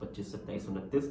25, 27, 29।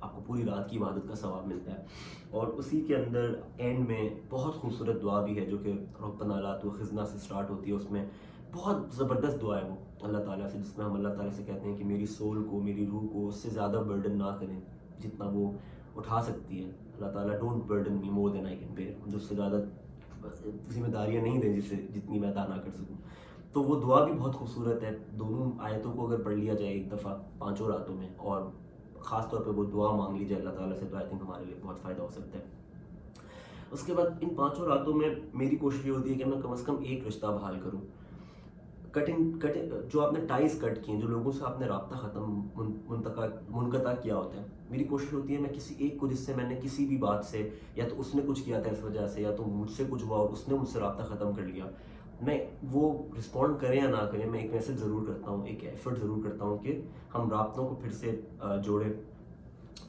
آپ کو پوری رات کی عبادت کا ثواب ملتا ہے. اور اسی کے اندر اینڈ میں بہت خوبصورت دعا بھی ہے جو کہ ربنا لا تؤاخذنا سے سٹارٹ ہوتی ہے. اس میں بہت زبردست دعا ہے وہ اللہ تعالیٰ سے، جس میں ہم اللہ تعالیٰ سے کہتے ہیں کہ میری سول کو، میری روح کو اس سے زیادہ برڈن نہ کریں جتنا وہ اٹھا سکتی ہے. اللہ تعالیٰ don't burden me more than I can bear, مجھے اس سے زیادہ ذمہ داریاں نہیں دیں جتنی میں ادا نہ کر سکوں. تو وہ دعا بھی بہت خوبصورت ہے. دونوں آیتوں کو اگر پڑھ لیا جائے ایک دفعہ 5 راتوں میں، اور خاص طور پہ وہ دعا مانگ لی جائے اللہ تعالیٰ سے، تو آئی تھنک ہمارے لیے بہت فائدہ ہو سکتا ہے. اس کے بعد ان 5 راتوں میں میری کوشش یہ ہوتی ہے کہ میں کم از کم ایک رشتہ بحال کروں. کٹنگ جو آپ نے ٹائز کٹ کیے، جو لوگوں سے آپ نے رابطہ ختم منقطع کیا ہوتا ہے، میری کوشش ہوتی ہے میں کسی ایک کو جس سے میں نے کسی بھی بات سے، یا تو اس نے کچھ کیا تھا اس وجہ سے، یا تو مجھ سے کچھ ہوا اور اس نے مجھ سے رابطہ ختم کر لیا، میں وہ رسپونڈ کریں یا نہ کریں، میں ایک میسج ضرور کرتا ہوں، ایک ایفرٹ ضرور کرتا ہوں کہ ہم رابطوں کو پھر سے جوڑیں.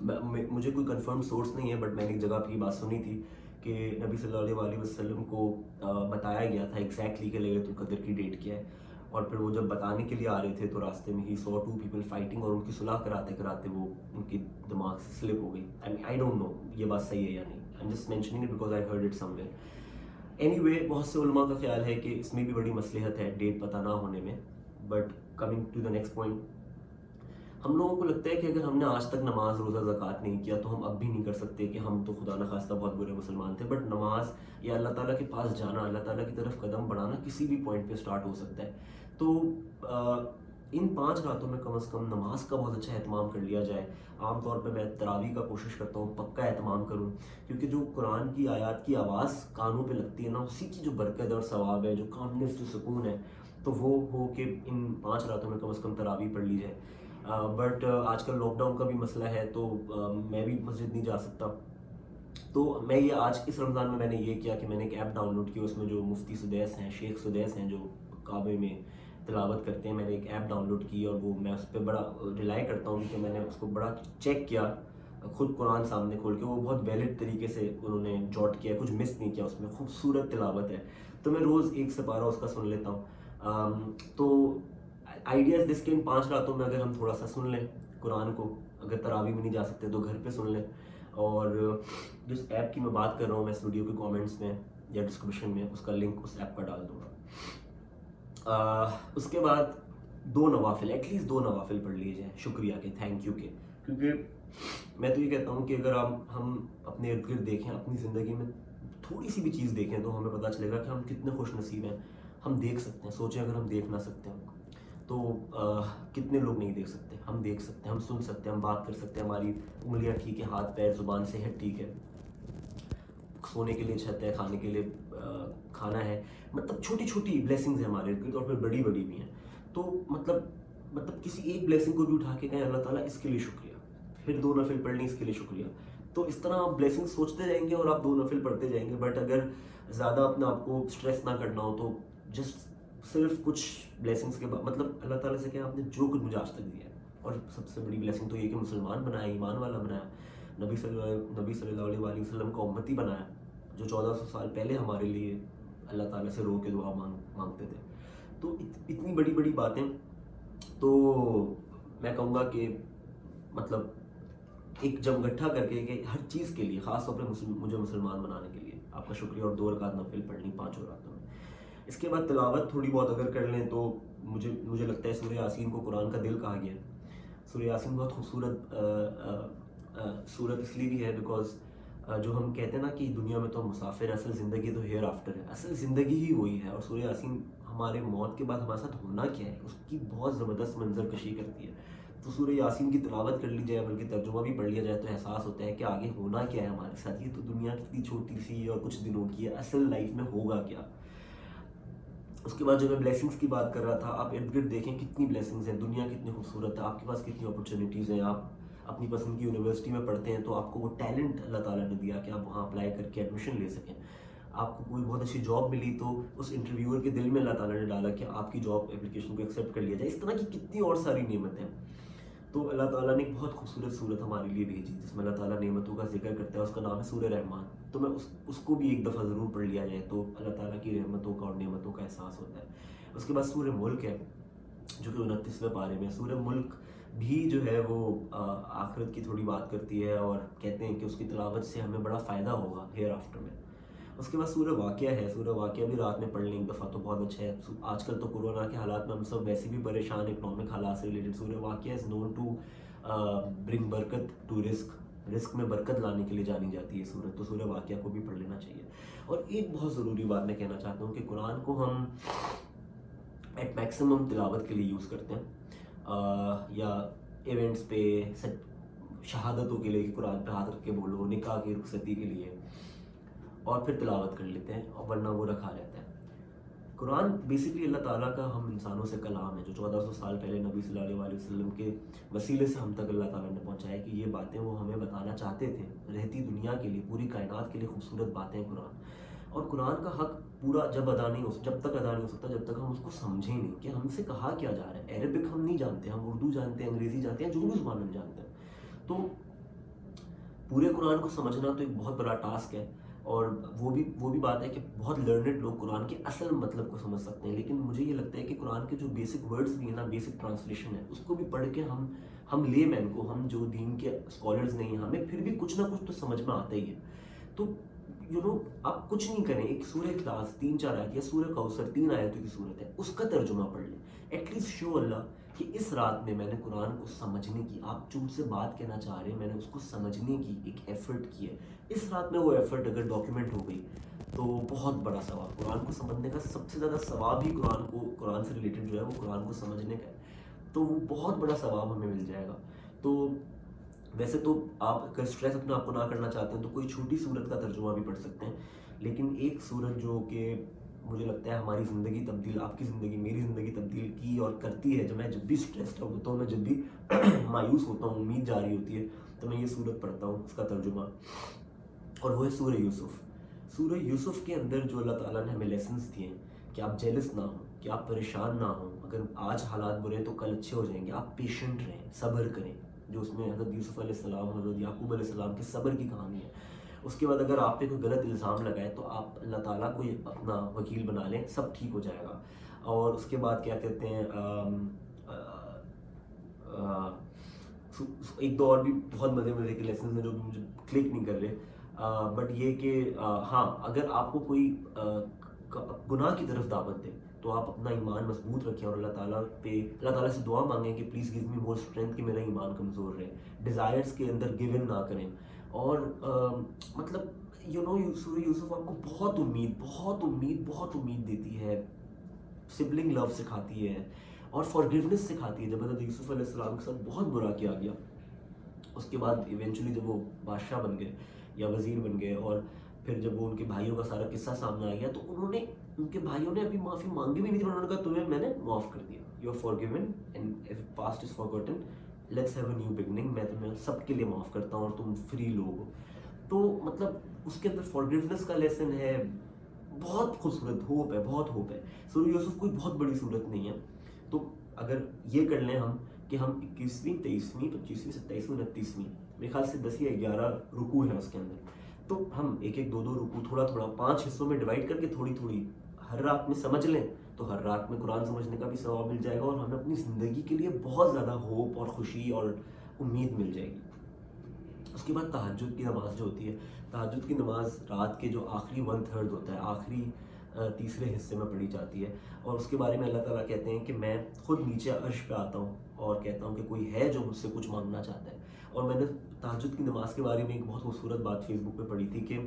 مجھے کوئی کنفرم سورس نہیں ہے، بٹ میں نے ایک جگہ پہ یہ بات سنی تھی کہ نبی صلی اللہ علیہ وسلم کو بتایا گیا تھا ایگزیکٹلی کہ لیلۃ القدر کی ڈیٹ کیا ہے. اور پھر وہ جب بتانے کے لیے آ رہے تھے تو راستے میں ہی 2 پیپل فائٹنگ، اور ان کی صلح کراتے کراتے وہ ان کی دماغ سے سلپ ہو گئی. آئی ڈونٹ نو یہ بات صحیح ہے یا نہیں، I am just mentioning it because I heard it some where. Any way, بہت سے علماء کا خیال ہے کہ اس میں بھی بڑی مصلحت ہے ڈیٹ پتہ نہ ہونے میں. But coming to the next point, ہم لوگوں کو لگتا ہے کہ اگر ہم نے آج تک نماز، روزہ، زکوٰۃ نہیں کیا تو ہم اب بھی نہیں کر سکتے، کہ ہم تو خدا نخواستہ بہت برے مسلمان تھے. بٹ نماز یا اللہ تعالیٰ کے پاس جانا، اللہ تعالیٰ کی طرف قدم بڑھانا کسی بھی پوائنٹ پہ سٹارٹ ہو سکتا ہے. تو ان 5 راتوں میں کم از کم نماز کا بہت اچھا اہتمام کر لیا جائے. عام طور پہ میں تراویح کا کوشش کرتا ہوں پکا اہتمام کروں، کیونکہ جو قرآن کی آیات کی آواز کانوں پہ لگتی ہے نا، اسی کی جو برکت اور ثواب ہے، جو کانفیڈنس، جو سکون ہے، تو وہ ہو کہ ان 5 راتوں میں کم از کم تراویح پڑھ لی جائے. بٹ آج کل لاک ڈاؤن کا بھی مسئلہ ہے، تو میں بھی مسجد نہیں جا سکتا. تو میں یہ آج اس رمضان میں نے یہ کیا کہ میں نے ایک ایپ ڈاؤن لوڈ کی، اس میں جو مفتی سدیس ہیں، شیخ سدیس ہیں، جو کعبے میں تلاوت کرتے ہیں، میں نے ایک ایپ ڈاؤن لوڈ کی، اور وہ میں اس پہ بڑا ریلائی کرتا ہوں کہ میں نے اس کو بڑا چیک کیا خود قرآن سامنے کھول کے. وہ بہت ویلڈ طریقے سے انہوں نے جوٹ کیا، کچھ مس نہیں کیا، اس میں خوبصورت تلاوت ہے. تو میں روز 1 سپارہ اس کا سن لیتا ہوں. تو آئیڈیاز دس کے ان 5 راتوں میں اگر ہم تھوڑا سا سن لیں قرآن کو، اگر تراویح میں نہیں جا سکتے تو گھر پہ سن لیں. اور جس ایپ کی میں بات کر رہا ہوں، میں اس ویڈیو کے کامنٹس میں یا ڈسکرپشن میں اس کا لنک اس ایپ کا ڈال دوں گا. اس کے بعد 2 نوافل، ایٹ لیسٹ 2 نوافل پڑھ لیے جائیں، شکریہ کے، تھینک یو کے. کیونکہ میں تو یہ کہتا ہوں کہ اگر ہم اپنے ارد گرد دیکھیں، اپنی زندگی میں تھوڑی سی بھی چیز دیکھیں، تو ہمیں پتہ چلے گا کہ ہم کتنے خوش نصیب ہیں. ہم دیکھ سکتے ہیں، سوچیں اگر ہم دیکھ نہ سکتے ہیں تو کتنے لوگ نہیں دیکھ سکتے. ہم دیکھ سکتے ہیں، ہم سن سکتے ہیں، ہم بات کر سکتے ہیں، ہماری انگلیاں ٹھیک ہے، ہاتھ پیر زبان صحت ٹھیک ہے، سونے کے لیے چھت ہے، کھانے کے لیے کھانا ہے. مطلب چھوٹی چھوٹی بلیسنگز ہیں ہمارے ارد گرد، اور پھر بڑی بڑی بھی ہیں. تو مطلب کسی ایک بلیسنگ کو بھی اٹھا کے کہیں اللہ تعالیٰ اس کے لیے شکریہ، پھر 2 نفل پڑھ لیں اس کے لیے شکریہ. تو اس طرح آپ بلیسنگ سوچتے جائیں گے اور آپ 2 نفل پڑھتے جائیں گے. بٹ اگر زیادہ اپنے آپ کو اسٹریس نہ کرنا ہو تو جسٹ صرف کچھ بلیسنگس کے بعد، مطلب اللہ تعالیٰ سے کہ آپ نے جو کچھ مجھے آج تک دیا ہے، اور سب سے بڑی بلیسنگ تو یہ کہ مسلمان بنایا، ایمان والا بنایا، نبی صلی اللہ علیہ وسلم کا امتی بنایا، جو 1400 سال پہلے ہمارے لیے اللہ تعالیٰ سے رو کے دعا مانگتے تھے. تو اتنی بڑی بڑی باتیں. تو میں کہوں گا کہ مطلب ایک جم گٹھا کر کے کہ ہر چیز کے لیے، خاص طور پہ مجھے مسلمان بنانے کے لیے آپ کا شکریہ، اور 2 رکعت نفل پڑھنی 5 راتوں میں. اس کے بعد تلاوت تھوڑی بہت اگر کر لیں تو مجھے لگتا ہے سورہ یاسین کو قرآن کا دل کہا گیا ہے. سورہ یاسین بہت خوبصورت صورت اس لیے بھی ہے بیکاز جو ہم کہتے ہیں نا کہ دنیا میں تو مسافر، اصل زندگی تو ہیئر آفٹر ہے، اصل زندگی ہی وہی ہے. اور سورہ یاسین ہمارے موت کے بعد ہمارے ساتھ ہونا کیا ہے اس کی بہت زبردست منظر کشی کرتی ہے. تو سورہ یاسین کی تلاوت کر لی جائے، بلکہ ترجمہ بھی پڑھ لیا جائے، تو احساس ہوتا ہے کہ آگے ہونا کیا ہے ہمارے ساتھ. یہ تو دنیا کتنی چھوٹی سی اور کچھ دنوں کی ہے، اصل لائف میں ہوگا کیا. اس کے بعد جو میں بلیسنگس کی بات کر رہا تھا، آپ ارد گرد دیکھیں کتنی بلیسنگز ہیں، دنیا کتنی خوبصورت ہے، آپ کے پاس کتنی اپرچونیٹیز ہیں. آپ اپنی پسند کی یونیورسٹی میں پڑھتے ہیں تو آپ کو وہ ٹیلنٹ اللہ تعالیٰ نے دیا کہ آپ وہاں اپلائی کر کے ایڈمیشن لے سکیں. آپ کو کوئی بہت اچھی جاب ملی تو اس انٹرویور کے دل میں اللہ تعالیٰ نے ڈالا کہ آپ کی جاب اپلیکیشن کو ایکسیپٹ کر لیا جائے. اس طرح کی کتنی اور ساری نعمتیں. تو اللہ تعالیٰ نے ایک بہت خوبصورت صورت ہمارے لیے بھیجی جس میں اللہ تعالیٰ نعمتوں کا ذکر کرتا ہے، اس کا نام ہے سورہ رحمان. تو میں اس کو بھی ایک دفعہ ضرور پڑھ لیا جائے تو اللہ تعالیٰ کی رحمتوں کا اور نعمتوں کا احساس ہوتا ہے. اس کے بعد سورہ ملک ہے جو کہ 29ویں پارے میں. سورہ ملک بھی جو ہے وہ آخرت کی تھوڑی بات کرتی ہے، اور کہتے ہیں کہ اس کی تلاوت سے ہمیں بڑا فائدہ ہوگا ہیئر آفٹر میں۔ اس کے بعد سورہ واقعہ ہے، سورہ واقعہ بھی رات میں پڑھ لیں ایک دفعہ تو بہت اچھا ہے۔ آج کل تو کورونا کے حالات میں ہم سب ویسے بھی پریشان، اکنامک حالات سے ریلیٹڈ، سورہ واقعہ از نون ٹو برنگ برکت ٹو رزق میں برکت لانے کے لیے جانی جاتی ہے سورت، تو سورہ واقعہ کو بھی پڑھ لینا چاہیے۔ اور ایک بہت ضروری بات میں کہنا چاہتا ہوں کہ قرآن کو ہم ایٹ میکسیمم تلاوت کے لیے یوز کرتے ہیں، یا ایونٹس پہ، شہادتوں کے لیے کہ قرآن پہ ہاتھ رکھ کے بولو، نکاح کی رخصتی کے لیے، اور پھر تلاوت کر لیتے ہیں، اور ورنہ وہ رکھا رہتا ہے۔ قرآن بیسکلی اللہ تعالیٰ کا ہم انسانوں سے کلام ہے، جو 1400 سال پہلے نبی صلی اللہ علیہ وسلم کے وسیلے سے ہم تک اللہ تعالیٰ نے پہنچایا کہ یہ باتیں وہ ہمیں بتانا چاہتے تھے، رہتی دنیا کے لیے، پوری کائنات کے لیے خوبصورت باتیں قرآن۔ اور قرآن کا حق پورا جب تک ادا نہیں ہو سکتا جب تک ہم اس کو سمجھیں نہیں کہ ہم سے کہا کیا جا رہا ہے۔ عربک ہم نہیں جانتے، ہم اردو جانتے ہیں، انگریزی جانتے ہیں، جو بھی زبان ہم جانتے ہیں، تو پورے قرآن کو سمجھنا تو ایک بہت بڑا ٹاسک ہے۔ اور وہ بھی بات ہے کہ بہت لرنڈ لوگ قرآن کے اصل مطلب کو سمجھ سکتے ہیں، لیکن مجھے یہ لگتا ہے کہ قرآن کے جو بیسک ورڈز بھی ہیں نا، بیسک ٹرانسلیشن ہے، اس کو بھی پڑھ کے ہم لے مین کو، ہم جو دین کے اسکالرز نہیں ہیں، ہمیں پھر بھی کچھ نہ کچھ تو سمجھ میں آتا ہی ہے۔ تو آپ کچھ نہیں کریں، ایک سورہ اخلاص 3-4 آیت یا سورہ کوثر 3 آیتوں کی صورت ہے، اس کا ترجمہ پڑھ لیں، ایٹ لیسٹ شو اللہ کہ اس رات میں نے قرآن کو سمجھنے کی، آپ جو مجھ سے بات کہنا چاہ رہے ہیں میں نے اس کو سمجھنے کی ایک ایفرٹ کی ہے۔ اس رات میں وہ ایفرٹ اگر ڈاکیومنٹ ہو گئی تو بہت بڑا ثواب، قرآن کو سمجھنے کا سب سے زیادہ ثواب ہی قرآن سے ریلیٹڈ جو ہے وہ قرآن کو سمجھنے کا ہے، تو وہ بہت بڑا ثواب ہمیں مل جائے گا۔ تو ویسے تو آپ اگر اسٹریس اپنے آپ کو نہ کرنا چاہتے ہیں تو کوئی چھوٹی صورت کا ترجمہ بھی پڑھ سکتے ہیں، لیکن ایک صورت جو کہ مجھے لگتا ہے ہماری زندگی تبدیل، آپ کی زندگی، میری زندگی تبدیل کی اور کرتی ہے، جب بھی اسٹریسڈ ہوتا ہوں، میں جب بھی مایوس ہوتا ہوں، امید جا رہی ہوتی ہے، تو میں یہ صورت پڑھتا ہوں، اس کا ترجمہ، اور وہ ہے سورہ یوسف۔ سورہ یوسف کے اندر جو اللہ تعالیٰ نے ہمیں لیسنس دیے ہیں کہ آپ جیلس نہ ہوں، کہ آپ پریشان نہ ہوں، اگر آج حالات برے ہیں تو کل اچھے ہو جائیں گے، آپ پیشنٹ رہیں، صبر کریں، جو اس میں حضرت یوسف علیہ السلام، حضرت یعقوب علیہ السلام کے صبر کی کہانی ہے۔ اس کے بعد اگر آپ پہ کوئی غلط الزام لگائے تو آپ اللہ تعالیٰ کو اپنا وکیل بنا لیں، سب ٹھیک ہو جائے گا۔ اور اس کے بعد کیا کہتے ہیں، ایک دو اور بھی بہت مزے کے لیسنز ہیں جو بھی مجھے کلک نہیں کر رہے، بٹ یہ کہ ہاں، اگر آپ کو کوئی گناہ کی طرف دعوت دے تو آپ اپنا ایمان مضبوط رکھیں، اور اللہ تعالیٰ سے دعا مانگیں کہ please give me more strength, کہ میرا ایمان کمزور رہے، ڈیزائرز کے اندر گیو ان نہ کریں۔ اور مطلب سورہ یوسف آپ کو بہت امید دیتی ہے، سبلنگ لو سکھاتی ہے، اور فارگیونیس سکھاتی ہے۔ جب حضرت یوسف علیہ السلام کے ساتھ بہت برا کیا گیا، اس کے بعد ایونچولی جب وہ بادشاہ بن گئے یا وزیر بن گئے، اور پھر جب وہ ان کے بھائیوں کا سارا قصہ سامنے آ گیا، تو ان کے بھائیوں نے ابھی معافی مانگی بھی نہیں تھی، انہوں نے کہا تمہیں میں نے معاف کر دیا، you are forgiven and if past is forgotten let's have a new beginning, میں تمہیں سب کے لیے معاف کرتا ہوں اور تم فری لوگ ہو۔ تو مطلب اس کے اندر فارگیونیس کا لیسن ہے، بہت خوبصورت ہوپ ہے، بہت ہوپ ہے۔ سورہ یوسف کوئی بہت بڑی صورت نہیں ہے، تو اگر یہ کر لیں ہم کہ ہم 21ویں 23ویں 25ویں 27ویں 29ویں، میرے خیال سے 10 یا 11 رکوع ہیں اس کے اندر، تو ہم ایک دو رکوع تھوڑا 5 حصوں میں ڈیوائڈ کر کے تھوڑی ہر رات میں سمجھ لیں، تو ہر رات میں قرآن سمجھنے کا بھی ثواب مل جائے گا، اور ہمیں اپنی زندگی کے لیے بہت زیادہ ہوپ اور خوشی اور امید مل جائے گی۔ اس کے بعد تہجد کی نماز جو ہوتی ہے، تہجد کی نماز رات کے جو آخری 1/3 ہوتا ہے، آخری تیسرے حصے میں پڑھی جاتی ہے، اور اس کے بارے میں اللہ تعالیٰ کہتے ہیں کہ میں خود نیچے عرش پہ آتا ہوں اور کہتا ہوں کہ کوئی ہے جو مجھ سے کچھ مانگنا چاہتا ہے۔ اور میں نے تہجد کی نماز کے بارے میں ایک بہت خوبصورت بات فیس بک پہ پڑھی تھی کہ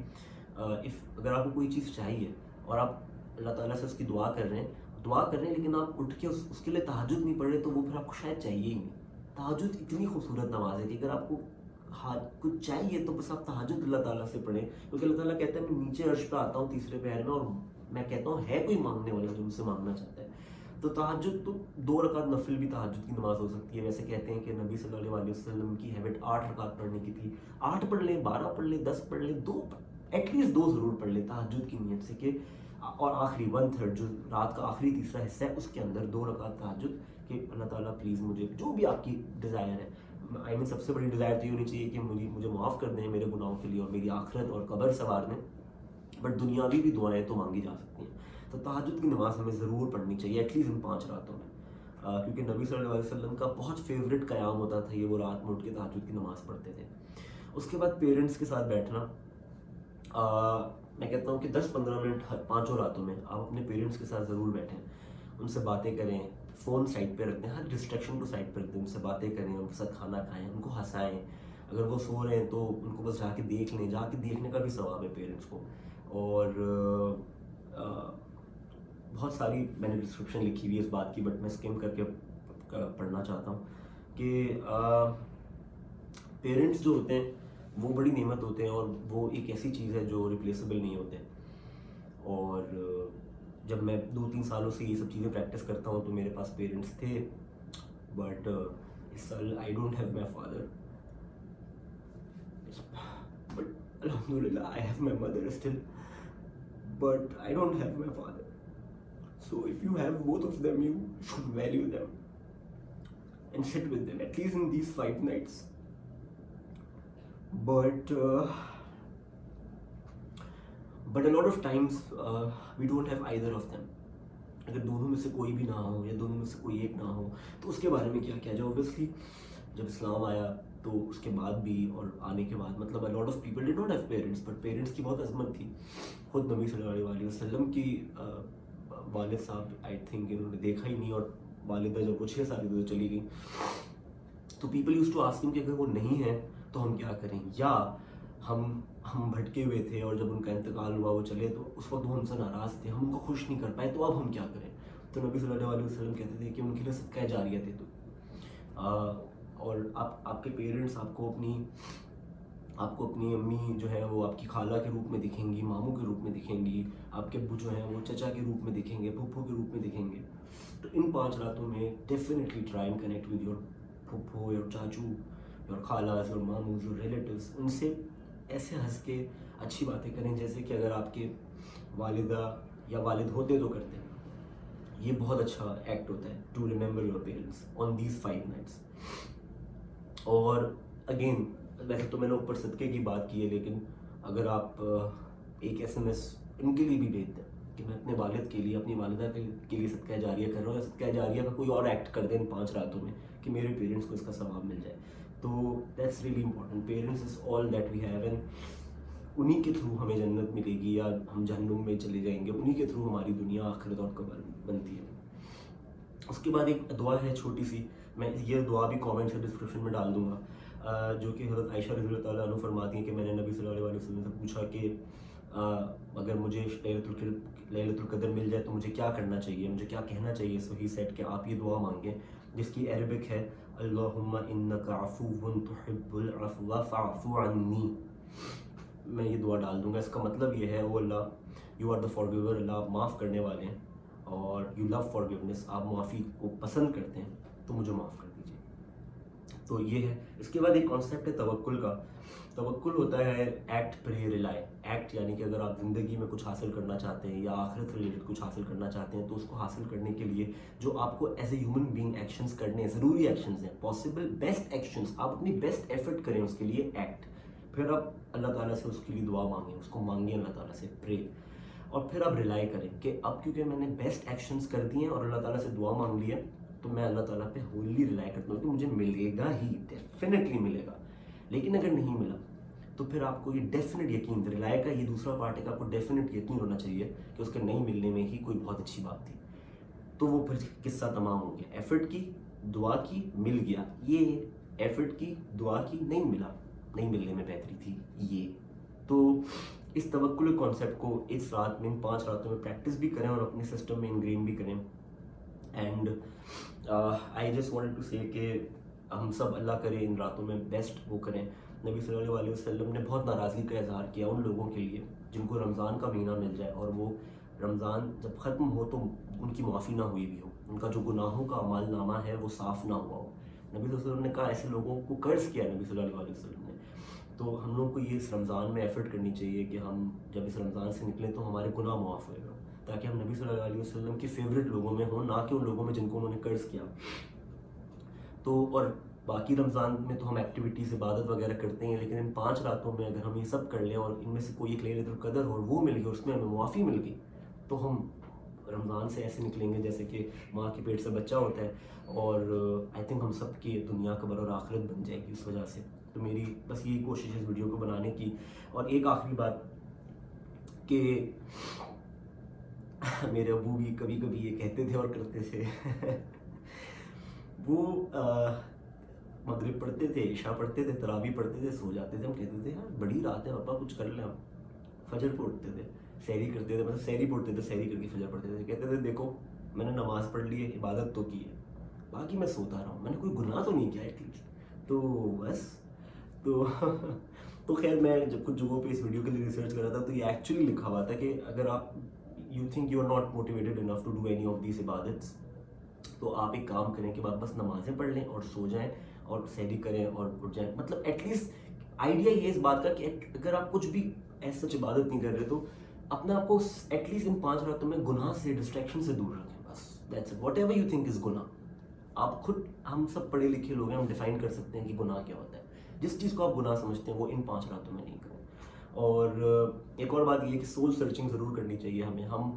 اگر آپ کو کوئی چیز چاہیے اور آپ اللہ تعالیٰ سے اس کی دعا کر رہے ہیں لیکن آپ اٹھ کے اس کے لیے تہجد نہیں پڑھ رہے، تو وہ پھر آپ کو شاید چاہیے ہی نہیں۔ تہجد اتنی خوبصورت نماز ہے کہ اگر آپ کو کچھ چاہیے تو بس آپ تہجد اللہ تعالیٰ سے پڑھیں، کیونکہ اللہ تعالیٰ کہتا ہے میں نیچے عرش پہ آتا ہوں تیسرے پہر میں، اور میں کہتا ہوں ہے کوئی مانگنے والا جو مجھ سے مانگنا چاہتا ہے۔ تو تہجد تو 2 رکعت نفل بھی تہجد کی نماز ہو سکتی ہے۔ ویسے کہتے ہیں کہ نبی صلی اللہ علیہ وسلم کی ہیبٹ 8 رکعت پڑھنے کی تھی، 8 پڑھ لیں، 12 پڑھ لیں، 10 پڑھ لیں، 2 ایٹ لیسٹ 2 ضرور پڑھ لیں تہجد کی نیت سے، کہ اور آخری 1/3 جو رات کا آخری تیسرا حصہ ہے اس کے اندر 2 رکعت تہجد، کہ اللہ تعالیٰ پلیز مجھے جو بھی آپ کی ڈیزائر ہے، سب سے بڑی ڈیزائر تو یہ ہونی چاہیے کہ مجھے معاف کر دیں میرے گناہوں کے لیے اور میری آخرت اور قبر سوار دیں، بٹ دنیاوی بھی دعائیں تو مانگی جا سکتی ہیں۔ تو تہجد کی نماز ہمیں ضرور پڑھنی چاہیے ایٹ لیسٹ ان 5 راتوں میں۔ کیونکہ نبی صلی اللہ علیہ وسلم کا بہت فیوریٹ قیام ہوتا تھا یہ، وہ رات میں اٹھ کے تہجد کی نماز پڑھتے تھے. اس کے بعد پیرنٹس کے ساتھ بیٹھنا، میں کہتا ہوں کہ 10-15 منٹ ہر 5 راتوں میں آپ اپنے پیرنٹس کے ساتھ ضرور بیٹھیں، ان سے باتیں کریں، فون سائڈ پہ رکھ دیں، ہر ڈسٹریکشن کو سائڈ پہ رکھ دیں، ان سے باتیں کریں، ان کے ساتھ کھانا کھائیں، ان کو ہنسائیں. اگر وہ سو رہے ہیں تو ان کو بس جا کے دیکھ لیں، جا کے دیکھنے کا بھی ثواب ہے پیرنٹس کو. اور بہت ساری میں نے ڈسکرپشن لکھی ہوئی ہے اس بات کی، بٹ میں اسکیم کر کے پڑھنا چاہتا ہوں کہ پیرنٹس جو ہوتے ہیں وہ بڑی نعمت ہوتے ہیں، اور وہ ایک ایسی چیز ہے جو ریپلیسیبل نہیں ہوتے. اور جب میں 2-3 سالوں سے یہ سب چیزیں پریکٹس کرتا ہوں تو میرے پاس پیرنٹس تھے، بٹ اس سال I don't have my father, but الحمدللہ I have my mother still, but I don't have my father. So if you have both of them, you should value them and sit with them at least in these 5 nights. But a lot of times we don't have either of them. اگر دونوں میں سے کوئی بھی نہ ہو یا دونوں میں سے کوئی ایک نہ ہو تو اس کے بارے میں کیا کیا جائے. اوبویسلی جب اسلام آیا تو اس کے بعد بھی اور آنے کے بعد مطلب a lot of people did not have parents, but parents کی بہت عظمت تھی. خود نبی صلی اللہ علیہ وسلم کی والد صاحب آئی تھنک انہوں نے دیکھا ہی نہیں، اور والدہ جب وہ 6 سال کی تو چلی گئی، تو پیپل یوز ٹو آسک ہم کہ اگر وہ نہیں ہیں تو ہم کیا کریں، یا ہم بھٹکے ہوئے تھے اور جب ان کا انتقال ہوا وہ چلے تو اس وقت وہ ہم سے ناراض تھے، ہم ان کو خوش نہیں کر پائے، تو اب ہم کیا کریں. تو نبی صلی اللہ علیہ وسلم کہتے تھے کہ ان کے لیے صدقہ جاریہ تھے. اور آپ کے پیرنٹس آپ کو اپنی امی جو ہے وہ آپ کی خالہ کے روپ میں دکھیں گی، ماموں کے روپ میں دکھیں گی، آپ کے ابو جو ہیں وہ چچا کے روپ میں دکھیں گے، پھپھو کے روپ میں دکھیں گے. تو ان 5 راتوں میں definitely try and connect with your پھپھو، یور چاچو، یور خالہز، یور ماموز، یور ریلیٹیوز. ان سے ایسے ہنس کے اچھی باتیں کریں جیسے کہ اگر آپ کے والدہ یا والد ہوتے تو کرتے. یہ بہت اچھا ایکٹ ہوتا ہے to remember your parents on these 5 nights. اور اگین ویسے تو میں نے اوپر صدقے کی بات کی ہے، لیکن اگر آپ ایک SMS ان کے لیے بھی بھیج دیں کہ میں اپنے والد کے لیے، اپنی والدہ کے لیے صدقہ جاریہ کر رہا ہوں، یا صدقہ جاریہ کا کوئی اور ایکٹ کر دیں ان 5 راتوں میں کہ میرے پیرنٹس کو اس کا ثواب مل جائے، تو that's really important. Parents is all that we have, and انہی کے تھرو ہمیں جنت ملے گی یا ہم جہنم میں چلے جائیں گے، انہی کے تھرو ہماری دنیا آخرت اور قبر بنتی ہے. اس کے بعد ایک دعا ہے چھوٹی سی، میں یہ دعا بھی کامنٹ سے ڈسکرپشن میں ڈال دوں گا، جو کہ حضرت عائشہ رضی اللہ تعالیٰ عنہ فرماتی ہیں کہ میں نے نبی صلی اللہ علیہ وسلم سے پوچھا کہ اگر مجھے لیلۃ القدر مل جائے تو مجھے کیا کرنا چاہیے، مجھے کیا کہنا چاہیے. سو ہی سیڈ کہ آپ یہ دعا مانگیں جس کی عربک ہے اللہم انک عفو تحب العفو فاعف عنی. میں یہ دعا ڈال دوں گا، اس کا مطلب یہ ہے او اللہ یو آر دا فارگیور، اللہ آپ معاف کرنے والے ہیں، اور یو لو فارگیونیس، آپ معافی کو پسند کرتے ہیں، تو مجھے معاف کر دیجیے. تو یہ ہے. اس کے بعد ایک کانسیپٹ ہے توکل کا. توکل ہوتا ہے ایکٹ پرے ریلائے. ایکٹ یعنی کہ اگر آپ زندگی میں کچھ حاصل کرنا چاہتے ہیں یا آخرت ریلیٹڈ کچھ حاصل کرنا چاہتے ہیں تو اس کو حاصل کرنے کے لیے جو آپ کو as a human being actions کرنے ہیں، ضروری ایکشنز ہیں، پاسبل بیسٹ ایکشنز، آپ اپنی بیسٹ ایفرٹ کریں اس کے لیے ایکٹ. پھر آپ اللہ تعالیٰ سے اس کے لیے دعا مانگیں، اس کو مانگیں اللہ تعالیٰ سے پرے، اور پھر آپ ریلائی کریں کہ اب کیونکہ میں نے بیسٹ ایکشنز کر دیے اور اللہ تعالیٰ سے دعا مانگ لی ہے تو میں اللہ تعالیٰ پہ ہوللی ریلائی کرتا ہوں کہ مجھے ملے گا ہی، ڈیفینیٹلی ملے گا. لیکن اگر نہیں ملا تو پھر آپ کو یہ ڈیفینیٹ یقین، ریلائی کا یہ دوسرا پارٹ ہے کہ آپ کو ڈیفینیٹ یقین ہونا چاہیے کہ اس کے نہیں ملنے میں ہی کوئی بہت اچھی بات تھی. تو وہ پھر قصہ تمام ہو گیا. ایفرٹ کی، دعا کی، مل گیا. یہ ایفرٹ کی، دعا کی، نہیں ملا، نہیں ملنے میں بہتری تھی یہ. تو اس توکل کانسیپٹ کو اس رات میں، ان 5 راتوں میں پریکٹس بھی کریں اور اپنے سسٹم میں انگرین بھی کریں. And I just want to say کہ ہم سب اللہ کرے ان راتوں میں بیسٹ وہ کریں. نبی صلی اللہ علیہ وسلم نے بہت ناراضگی کا اظہار کیا ان لوگوں کے لیے جن کو رمضان کا مہینہ مل جائے اور وہ رمضان جب ختم ہو تو ان کی معافی نہ ہوئی بھی ہو، ان کا جو گناہوں کا اعمال نامہ ہے وہ صاف نہ ہوا ہو. نبی صلی اللہ علیہ وسلم نے کہا ایسے لوگوں کو قرض کیا نبی صلی اللہ علیہ وسلم نے. تو ہم لوگوں کو یہ اس رمضان میں ایفرٹ کرنی چاہیے کہ ہم جب اس رمضان سے نکلیں تو ہمارے گناہ معاف ہوئے گا، تاکہ ہم نبی صلی اللہ علیہ وسلم کے فیوریٹ لوگوں میں ہوں، نہ کہ ان لوگوں میں جن کو انہوں نے قرض کیا. تو اور باقی رمضان میں تو ہم ایکٹیویٹیز، عبادت وغیرہ کرتے ہیں، لیکن ان 5 راتوں میں اگر ہم یہ سب کر لیں اور ان میں سے کوئی ایک لیلۃ القدر اور وہ مل گئی، اس میں ہمیں معافی مل گئی، تو ہم رمضان سے ایسے نکلیں گے جیسے کہ ماں کے پیٹ سے بچہ ہوتا ہے، اور آئی تھنک ہم سب کی دنیا قبر اور آخرت بن جائے گی اس وجہ سے. تو میری بس یہی کوشش ہے اس ویڈیو کو بنانے کی. اور ایک آخری بات کہ میرے ابو بھی کبھی کبھی یہ کہتے تھے اور کرتے تھے. وہ مغرب پڑھتے تھے، عشاء پڑھتے تھے، تراویح پڑھتے تھے، سو جاتے تھے. ہم کہتے تھے یار بڑی رات ہے پاپا کچھ کر لیں. ہم فجر پہ اٹھتے تھے، سحری کرتے تھے، مطلب سحری پڑھتے تھے، سحری کر کے فجر پڑھتے تھے. کہتے تھے دیکھو میں نے نماز پڑھ لی ہے، عبادت تو کی ہے، باقی میں سوتا رہا ہوں، میں نے کوئی گناہ تو نہیں کیا ایٹ لیسٹ. تو بس تو خیر میں جب کچھ جگہوں پہ اس ویڈیو کے لیے ریسرچ کر رہا تھا تو یہ ایکچولی لکھا ہوا تھا کہ اگر آپ you think you are not motivated enough to do any of these عبادتس، تو آپ ایک کام کریں کہ بس نمازیں پڑھ لیں اور سو جائیں اور سحری کریں اور اٹھ جائیں. مطلب ایٹ لیسٹ آئیڈیا یہ اس بات کا کہ اگر آپ کچھ بھی ایسا سچ عبادت نہیں کر رہے تو اپنے آپ کو ایٹ لیسٹ ان 5 راتوں میں گناہ سے، ڈسٹریکشن سے دور رکھیں. بس that's it. What ever you think is گناہ. آپ خود، ہم سب پڑھے لکھے لوگ ہیں، ہم ڈیفائن کر سکتے ہیں کہ گناہ کیا ہوتا ہے. جس چیز کو آپ گناہ سمجھتے ہیں وہ ان 5 راتوں میں نہیں کریں. اور ایک اور بات یہ ہے کہ سول سرچنگ ضرور کرنی چاہیے ہمیں. ہم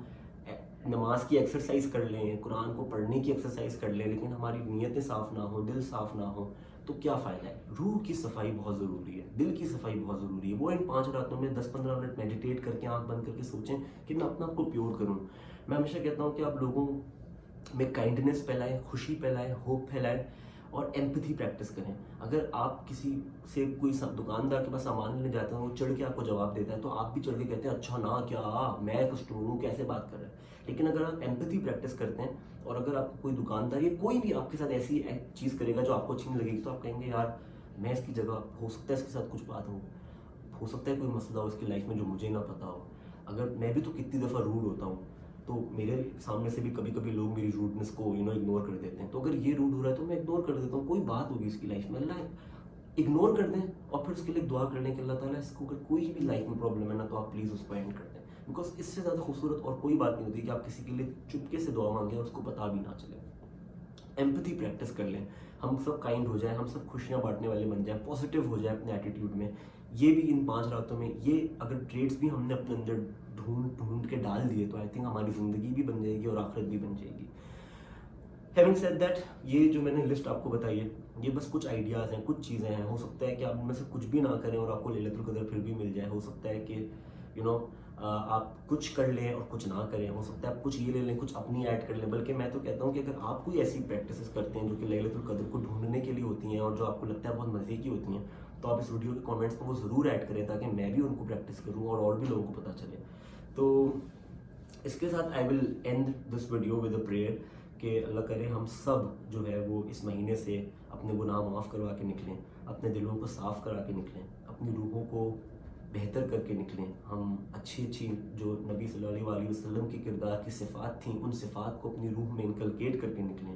نماز کی ایکسرسائز کر لیں، قرآن کو پڑھنے کی ایکسرسائز کر لیں، لیکن ہماری نیتیں صاف نہ ہوں، دل صاف نہ ہو تو کیا فائدہ ہے. روح کی صفائی بہت ضروری ہے، دل کی صفائی بہت ضروری ہے. وہ ان 5 راتوں میں 10-15 منٹ میڈیٹیٹ کر کے آنکھ بند کر کے سوچیں کہ میں اپنا آپ کو پیور کروں. میں ہمیشہ کہتا ہوں کہ آپ لوگوں میں کائنڈنیس پھیلائیں، خوشی پھیلائیں، ہوپ پھیلائیں اور ایمپتھی پریکٹس کریں. اگر آپ کسی سے کوئی دکاندار کے پاس سامان لینے جاتے ہیں، وہ چڑھ کے آپ کو جواب دیتا ہے تو آپ بھی چڑھ کے کہتے ہیں اچھا نا کیا میں کسٹمر ہوں، کیسے بات کر رہے ہیں. لیکن اگر آپ ایمپتھی پریکٹس کرتے ہیں اور اگر آپ کو کوئی دکاندار یا کوئی بھی آپ کے ساتھ ایسی چیز کرے گا جو آپ کو اچھی نہیں لگے گی تو آپ کہیں گے یار میں اس کی جگہ، ہو سکتا ہے اس کے ساتھ کچھ بات ہو سکتا ہے کوئی مسئلہ ہو اس کی لائف میں جو مجھے نہ پتا ہو. اگر میں بھی تو کتنی دفعہ روڈ ہوتا ہوں تو میرے سامنے سے بھی کبھی کبھی لوگ میری روڈنس کو اگنور کر دیتے ہیں. تو اگر یہ روڈ ہو رہا ہے تو میں اگنور کر دیتا ہوں. کوئی بات ہوگی اس کی لائف میں، اللہ اگنور کر دیں اور پھر اس کے لیے دعا کر لیں کہ اللہ تعالیٰ اس کو اگر کوئی بھی لائف میں پرابلم ہے نا تو آپ پلیز اس کو اینڈ کر دیں. بیکاز اس سے زیادہ خوبصورت اور کوئی بات نہیں ہوتی کہ آپ کسی کے لیے چپکے سے دعا مانگیں اور اس کو پتا بھی نہ چلے. ایمپتھی پریکٹس کر لیں. ہم سب کائنڈ ہو جائیں، ہم سب خوشیاں بانٹنے والے بن جائیں، پازیٹیو ہو جائیں اپنے ایٹیٹیوڈ میں. یہ بھی ان 5 راتوں میں یہ اگر ٹریٹس بھی ہم نے اپنے اندر ڈھونڈ کے ڈال دیے تو آئی تھنک ہماری زندگی بھی بن جائے گی اور آخرت بھی بن جائے گی. ہیونگ سیڈ دیٹ، یہ جو میں نے لسٹ آپ کو بتائی ہے یہ بس کچھ آئیڈیاز ہیں، کچھ چیزیں ہیں. ہو سکتا ہے کہ آپ ان میں سے کچھ بھی نہ کریں اور آپ کو لیلۃ القدر پھر بھی مل جائے. ہو سکتا ہے کہ آپ کچھ کر لیں اور کچھ نہ کریں. ہو سکتا ہے آپ کچھ یہ لے لیں، کچھ اپنی ایڈ کر لیں. بلکہ میں تو کہتا ہوں کہ اگر آپ کوئی ایسی پریکٹسز کرتے ہیں جو کہ لیلۃ القدر کو ڈھونڈنے کے لیے ہوتی ہیں اور جو آپ کو لگتا ہے بہت مزے کی ہوتی ہیں تو آپ اس ویڈیو کے کامنٹس میں وہ ضرور ایڈ کریں تاکہ میں بھی ان کو پریکٹس کروں اور بھی لوگوں کو پتہ چلے. تو اس کے ساتھ I will end this video with a prayer کہ اللہ کرے ہم سب جو ہے وہ اس مہینے سے اپنے گناہ معاف کروا کے نکلیں، اپنے دلوں کو صاف کرا کے نکلیں، اپنی روحوں کو بہتر کر کے نکلیں. ہم اچھی جو نبی صلی اللہ علیہ وسلم کے کردار کی صفات تھیں ان صفات کو اپنی روح میں انکلکیٹ کر کے نکلیں.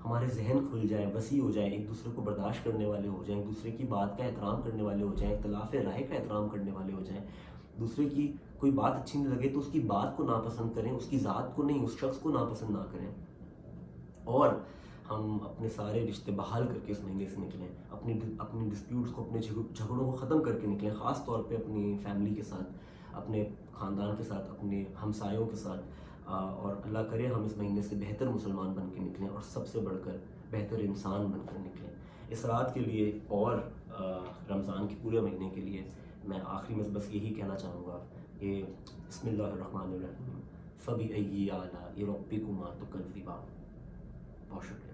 ہمارے ذہن کھل جائیں، وسیع ہو جائیں، ایک دوسرے کو برداشت کرنے والے ہو جائیں، ایک دوسرے کی بات کا احترام کرنے والے ہو جائیں، اختلاف رائے کا احترام کرنے والے ہو جائیں. دوسرے کی کوئی بات اچھی نہیں لگے تو اس کی بات کو ناپسند کریں، اس کی ذات کو نہیں، اس شخص کو ناپسند نہ کریں. اور ہم اپنے سارے رشتے بحال کر کے اس مہینے سے نکلیں، اپنی ڈسپیوٹس کو، اپنے جھگڑوں کو ختم کر کے نکلیں، خاص طور پہ اپنی فیملی کے ساتھ، اپنے خاندان کے ساتھ، اپنے ہمسایوں کے ساتھ. اور اللہ کرے ہم اس مہینے سے بہتر مسلمان بن کے نکلیں اور سب سے بڑھ کر بہتر انسان بن کر نکلیں. اس رات کے لیے اور رمضان کے پورے مہینے کے لیے میں آخری میں بس یہی کہنا چاہوں گا کہ بسم اللہ الرحمن الرحیم فبأي آلاء ربكما تكذبان. بہت شکریہ.